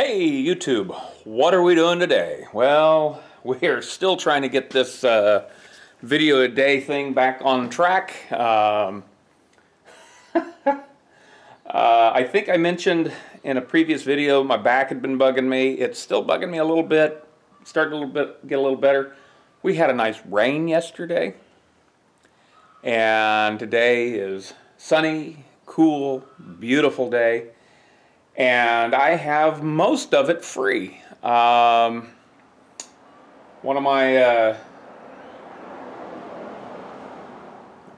Hey YouTube, what are we doing today? Well, we are still trying to get this video a day thing back on track. I think I mentioned in a previous video my back had been bugging me. It's still bugging me a little bit, starting to get a little better. We had a nice rain yesterday, and today is sunny, cool, beautiful day. And I have most of it free. One of my, I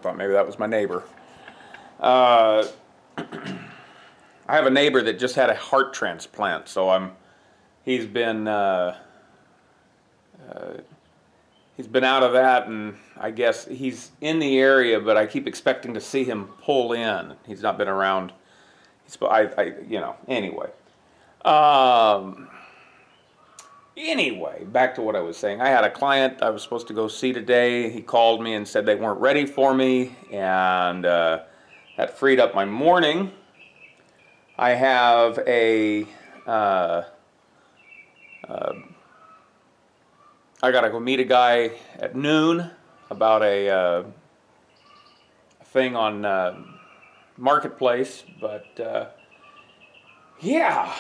thought maybe that was my neighbor. I have a neighbor that just had a heart transplant, so he's been out of that, and I guess he's in the area, but I keep expecting to see him pull in. He's not been around. Anyway. Anyway, back to what I was saying. I had a client I was supposed to go see today. He called me and said they weren't ready for me, and that freed up my morning. I have I gotta go meet a guy at noon about a thing on Marketplace, but yeah,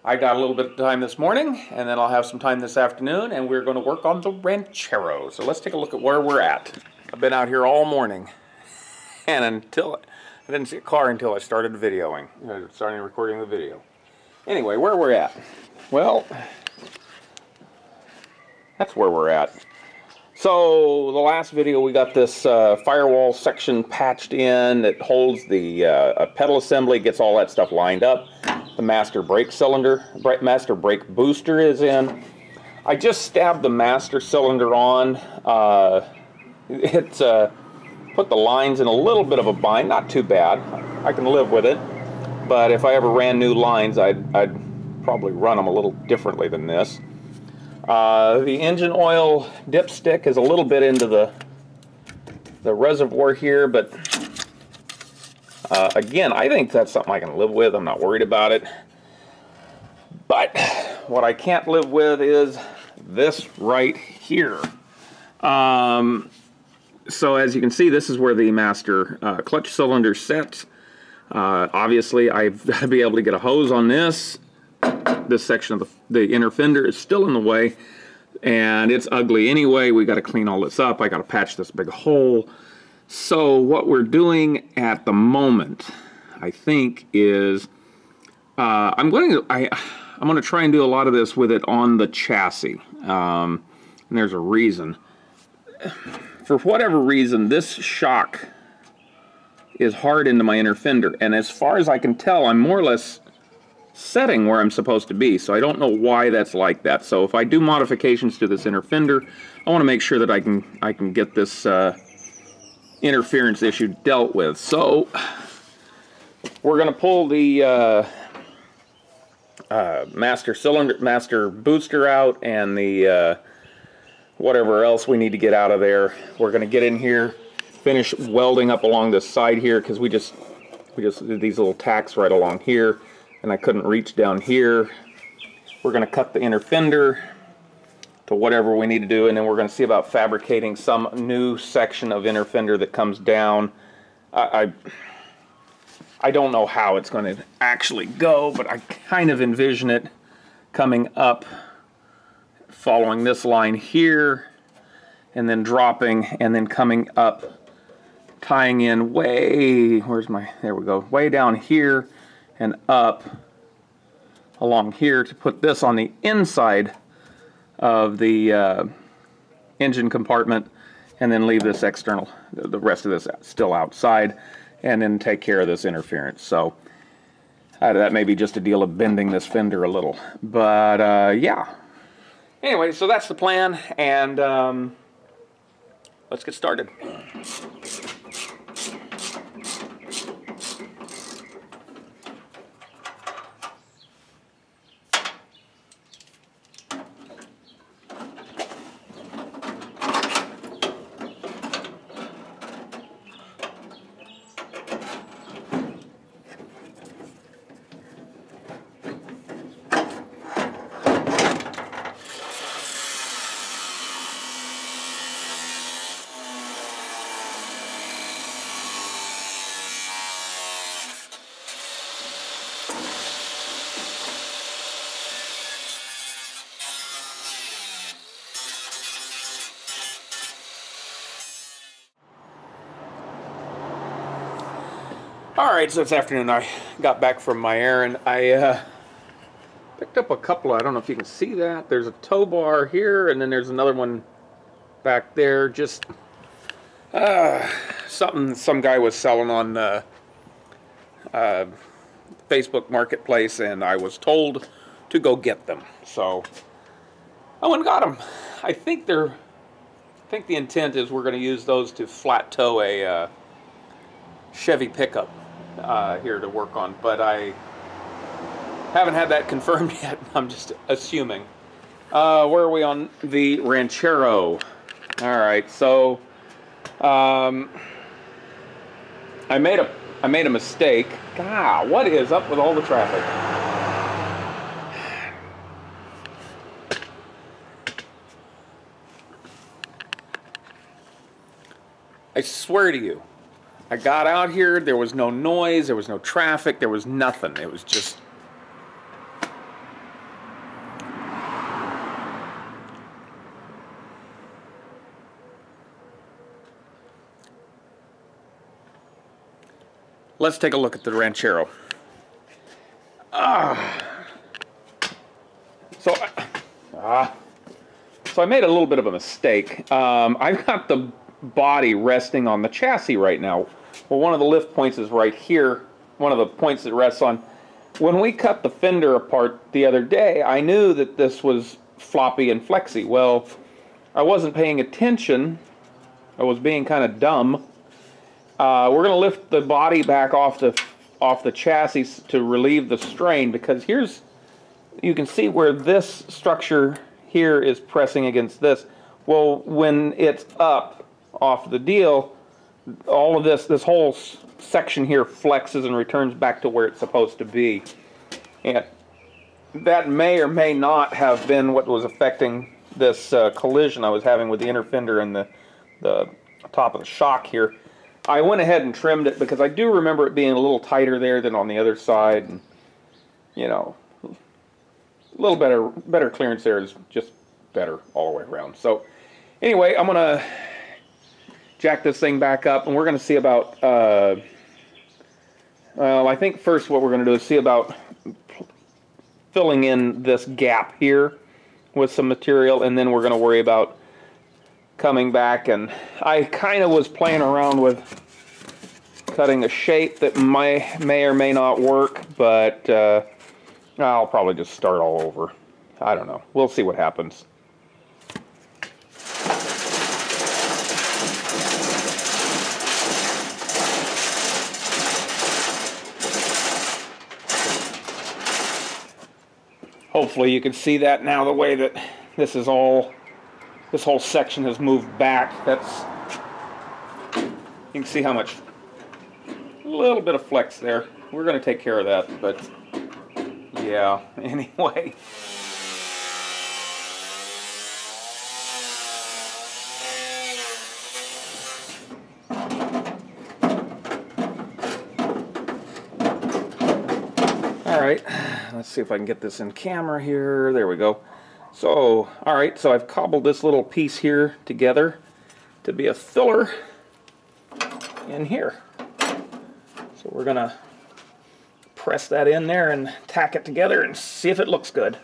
I got a little bit of time this morning, and then I'll have some time this afternoon, and we're going to work on the Ranchero. So let's take a look at where we're at. I've been out here all morning, and I didn't see a car until I started videoing, starting recording the video. Anyway, where we're at? Well, that's where we're at. So the last video we got this firewall section patched in that holds the pedal assembly, gets all that stuff lined up. The master brake cylinder, master brake booster is in. I just stabbed the master cylinder on. It's put the lines in a little bit of a bind, not too bad. I can live with it. But if I ever ran new lines, I'd probably run them a little differently than this. The engine oil dipstick is a little bit into the reservoir here, but again, I think that's something I can live with. I'm not worried about it. But what I can't live with is this right here. So as you can see, this is where the master clutch cylinder sets. Obviously, I've got to be able to get a hose on this. This section of the inner fender is still in the way, and it's ugly anyway. We got to clean all this up. I got to patch this big hole. So what we're doing at the moment, I think, is I'm going to try and do a lot of this with it on the chassis, and there's a reason. For whatever reason, this shock is hard into my inner fender, and as far as I can tell, I'm more or less setting where I'm supposed to be, so I don't know why that's like that. So if I do modifications to this inner fender, I want to make sure that I can get this interference issue dealt with. So we're going to pull the master booster out, and the whatever else we need to get out of there. We're going to get in here, finish welding up along this side here, because we just did these little tacks right along here, and I couldn't reach down here. We're going to cut the inner fender to whatever we need to do, and then we're going to see about fabricating some new section of inner fender that comes down. I don't know how it's going to actually go, but I kind of envision it coming up, following this line here, and then dropping, and then coming up, tying in way, there we go, way down here, and up along here to put this on the inside of the engine compartment, and then leave this external, the rest of this still outside, and then take care of this interference. So that may be just a deal of bending this fender a little, but yeah. Anyway, so that's the plan, and let's get started. Alright, so this afternoon I got back from my errand. I picked up a couple, I don't know if you can see that. There's a tow bar here, and then there's another one back there. Just something some guy was selling on Facebook Marketplace, and I was told to go get them. So I went and got them. I think the intent is we're going to use those to flat tow a Chevy pickup here to work on, but I haven't had that confirmed yet. I'm just assuming. Where are we on the Ranchero? All right, so I made a mistake. God, what is up with all the traffic? I swear to you, I got out here, there was no noise, there was no traffic, there was nothing. It was just... Let's take a look at the Ranchero. So I made a little bit of a mistake. I've got the body resting on the chassis right now. Well, one of the lift points is right here, one of the points that rests on. When we cut the fender apart the other day, I knew that this was floppy and flexy. Well, I wasn't paying attention. I was being kind of dumb. We're going to lift the body back off the chassis to relieve the strain, because you can see where this structure here is pressing against this. Well, when it's up off the deal, all of this whole section here flexes and returns back to where it's supposed to be. And that may or may not have been what was affecting this collision I was having with the inner fender and the top of the shock here. I went ahead and trimmed it because I do remember it being a little tighter there than on the other side, and you know, a little better clearance there is just better all the way around. So anyway, I'm gonna jack this thing back up, and we're gonna see about well, I think first what we're gonna do is see about filling in this gap here with some material, and then we're gonna worry about coming back. And I kind of was playing around with cutting a shape that may or may not work, but I'll probably just start all over. I don't know. We'll see what happens. Hopefully you can see that now, the way that this whole section has moved back. You can see how much, a little bit of flex there. We're going to take care of that, but yeah, anyway. Alright, let's see if I can get this in camera here. There we go. So, alright, so I've cobbled this little piece here together to be a filler in here. So we're going to press that in there and tack it together and see if it looks good.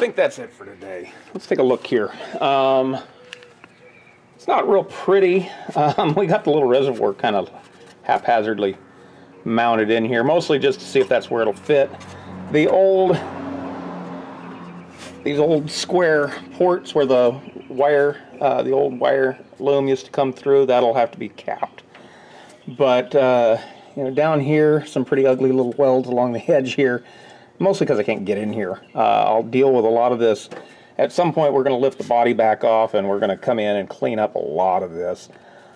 think that's it for today. Let's take a look here. It's not real pretty. We got the little reservoir kind of haphazardly mounted in here, mostly just to see if that's where it'll fit. These old square ports where the wire, the old wire loom used to come through, that'll have to be capped. But you know, down here, some pretty ugly little welds along the edge here, mostly because I can't get in here. I'll deal with a lot of this. At some point, we're going to lift the body back off, and we're going to come in and clean up a lot of this.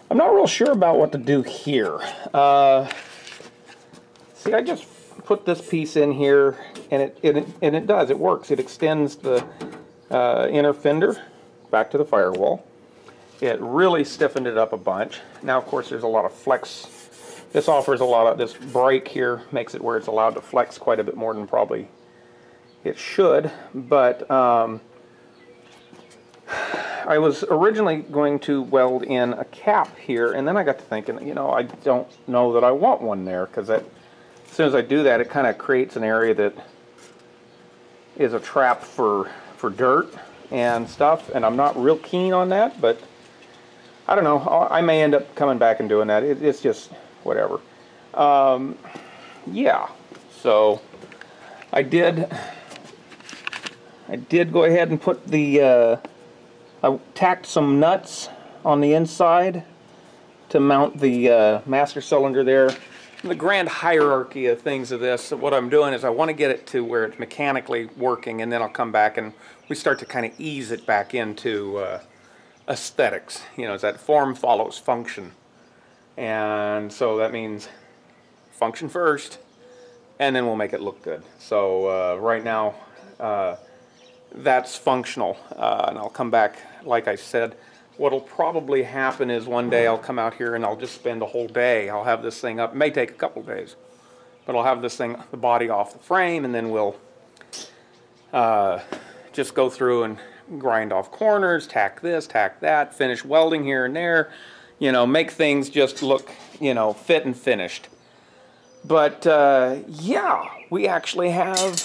I'm not real sure about what to do here. See, I just put this piece in here, and it does. It works. It extends the inner fender back to the firewall. It really stiffened it up a bunch. Now, of course, there's a lot of flex. This offers a lot of, this brake here makes it where it's allowed to flex quite a bit more than probably it should. But I was originally going to weld in a cap here, and then I got to thinking, you know, I don't know that I want one there, because as soon as I do that, it kind of creates an area that is a trap for dirt and stuff, and I'm not real keen on that, but I don't know. I may end up coming back and doing that. It's just whatever. Yeah, so I did go ahead and put the I tacked some nuts on the inside to mount the master cylinder there. The grand hierarchy of things of this, what I'm doing is I want to get it to where it's mechanically working, and then I'll come back and we start to kind of ease it back into aesthetics. You know, it's that form follows function. And so that means function first, and then we'll make it look good. So right now, that's functional, and I'll come back, like I said. What'll probably happen is one day I'll come out here and I'll just spend a whole day. I'll have this thing up. It may take a couple days, but I'll have this thing, the body off the frame, and then we'll just go through and grind off corners, tack this, tack that, finish welding here and there, you know, make things just look, you know, fit and finished. But yeah, we actually have,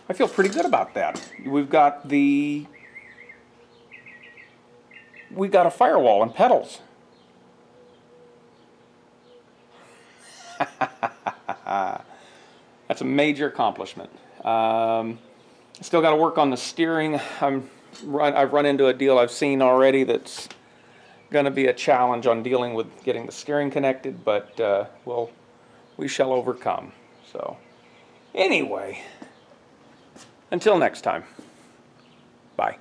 I feel pretty good about that. We've got a firewall and pedals. That's a major accomplishment. Still got to work on the steering. I've run into a deal I've seen already that's going to be a challenge on dealing with getting the steering connected, but we shall overcome. So anyway, until next time, bye.